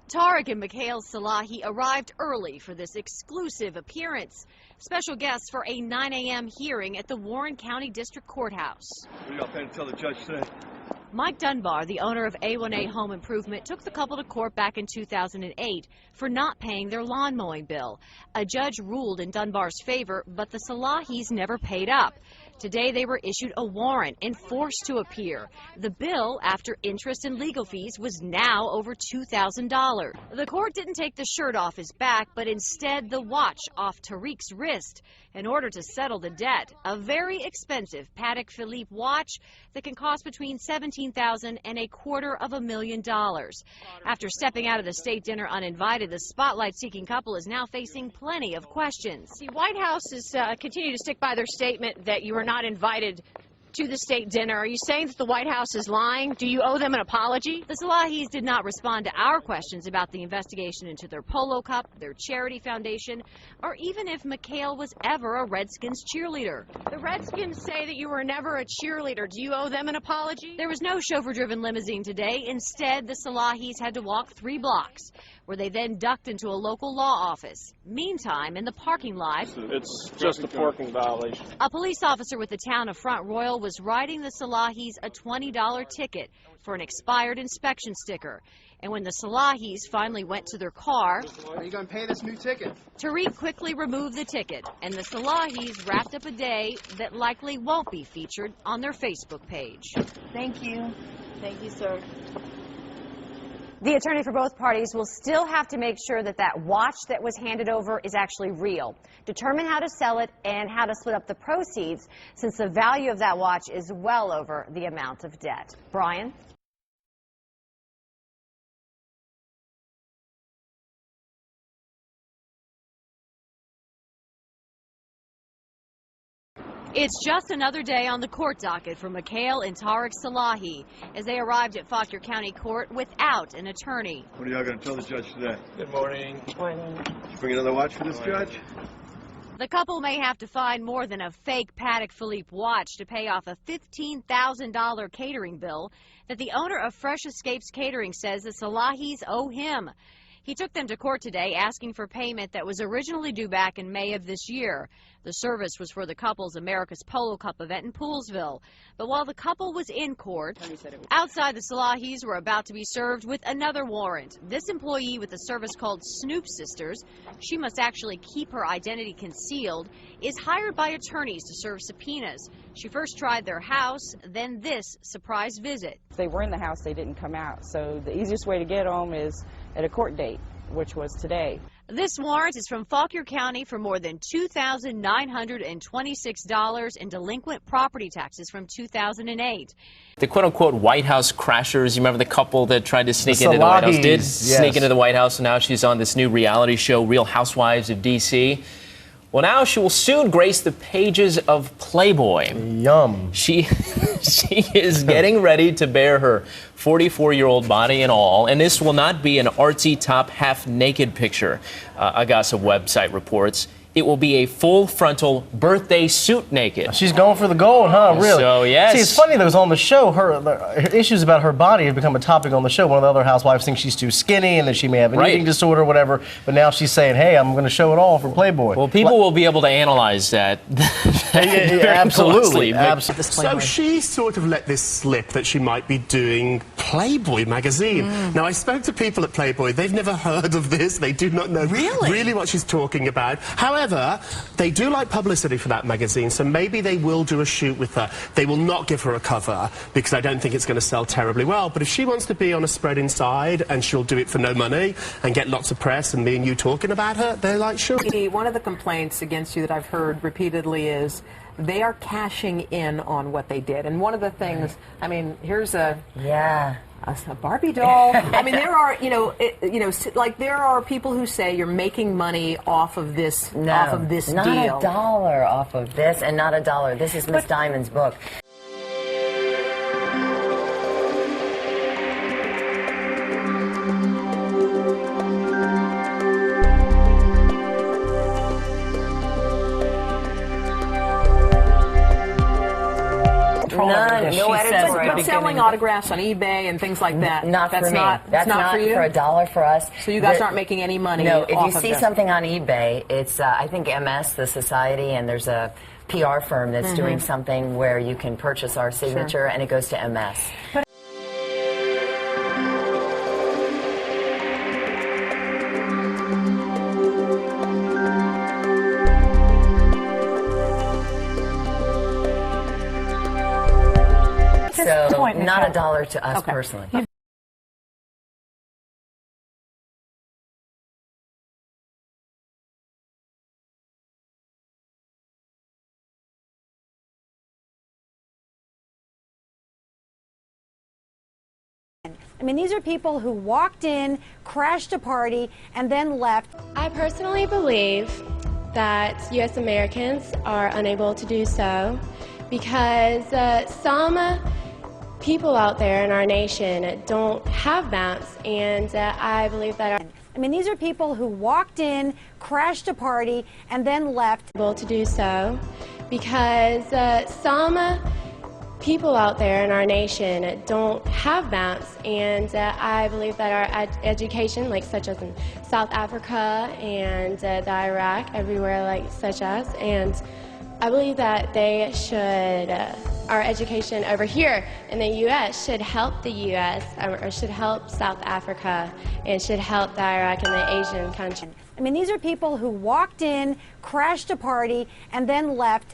Tariq and Mikhail Salahi arrived early for this exclusive appearance. Special guests for a 9 a.m. hearing at the Warren County District Courthouse. What are y'all planning to tell the judge today? Mike Dunbar, the owner of A1A Home Improvement, took the couple to court back in 2008 for not paying their lawn mowing bill. A judge ruled in Dunbar's favor, but the Salahis never paid up. Today they were issued a warrant and forced to appear. The bill, after interest and legal fees, was now over $2,000. The court didn't take the shirt off his back, but instead the watch off Tariq's wrist in order to settle the debt. A very expensive Patek Philippe watch that can cost between $17,000 and $250,000. After stepping out of the state dinner uninvited, the spotlight-seeking couple is now facing plenty of questions. The White House is continuing to stick by their statement that you were not invited to the state dinner. Are you saying that the White House is lying? Do you owe them an apology? The Salahis did not respond to our questions about the investigation into their polo cup, their charity foundation, or even if Mikhail was ever a Redskins cheerleader. The Redskins say that you were never a cheerleader. Do you owe them an apology? There was no chauffeur-driven limousine today. Instead, the Salahis had to walk 3 blocks, where they then ducked into a local law office. Meantime, in the parking lot, it's just a parking violation. A police officer with the town of Front Royal was writing the Salahis a $20 ticket for an expired inspection sticker. And when the Salahis finally went to their car, are you going to pay this new ticket? Tariq quickly removed the ticket, and the Salahis wrapped up a day that likely won't be featured on their Facebook page. Thank you. Thank you, sir. The attorney for both parties will still have to make sure that that watch that was handed over is actually real, determine how to sell it, and how to split up the proceeds, since the value of that watch is well over the amount of debt. Brian? It's just another day on the court docket for Mikhail and Tariq Salahi as they arrived at Fauquier County Court without an attorney. What are y'all going to tell the judge today? Good morning. Morning. Did you bring another watch for this judge? The couple may have to find more than a fake Patek Philippe watch to pay off a $15,000 catering bill that the owner of Fresh Escapes Catering says the Salahis owe him. He took them to court today asking for payment that was originally due back in May of this year. The service was for the couple's America's Polo Cup event in Poolsville. But while the couple was in court, outside the Salahis were about to be served with another warrant. This employee with a service called Snoop Sisters, she must actually keep her identity concealed, is hired by attorneys to serve subpoenas. She first tried their house, then this surprise visit. If they were in the house, they didn't come out. So the easiest way to get them is at a court date, which was today. This warrant is from Fauquier County for more than $2,926 in delinquent property taxes from 2008. The quote-unquote White House crashers, you remember the couple that tried to sneak into the White House? Did sneak into the White House, and now she's on this new reality show, Real Housewives of D.C. Well, now she will soon grace the pages of Playboy. Yum. She is getting ready to bare her 44-year-old body and all, and this will not be an artsy top half-naked picture, a gossip website reports. It will be a full frontal birthday suit naked. She's going for the gold, huh? Really? So, yes. See, it's funny that it was on the show. Her issues about her body have become a topic on the show. One of the other housewives thinks she's too skinny and that she may have an eating disorder or whatever. But now she's saying, hey, I'm going to show it all for Playboy. Well, people will be able to analyze that. Absolutely. So she sort of let this slip that she might be doing Playboy magazine. Now, I spoke to people at Playboy. They've never heard of this. They do not know really what she's talking about. However, they do like publicity for that magazine, so maybe they will do a shoot with her. They will not give her a cover because I don't think it's going to sell terribly well. But if she wants to be on a spread inside and she'll do it for no money and get lots of press and me and you talking about her, they're like, sure. One of the complaints against you that I've heard repeatedly is they are cashing in on what they did. And one of the things, I mean, here's a Barbie doll. I mean, there are, like there are people who say you're making money off of this, off of this deal. Not a dollar off of this, and not a dollar. This is Miss Diamond's book. control over None, this. no She editorial. says, but selling autographs on eBay and things like that. Not that's for me. Not, That's not for you? for $1 for us. So you guys aren't making any money No, if you off of see this. something on eBay, it's, I think MS, the society, and there's a PR firm that's doing something where you can purchase our signature and it goes to MS. So, not $1 to us personally. I mean, these are people who walked in, crashed a party, and then left. I personally believe that U.S. Americans are unable to do so because some people out there in our nation don't have maps, and I believe that I mean, these are people who walked in, crashed a party, and then left. Able to do so because some people out there in our nation don't have maps, and I believe that our education, like such as in South Africa and the Iraq, everywhere like such as, and I believe that they should, our education over here in the U.S. should help the U.S. Or should help South Africa and should help the Iraq and the Asian countries. I mean, these are people who walked in, crashed a party, and then left.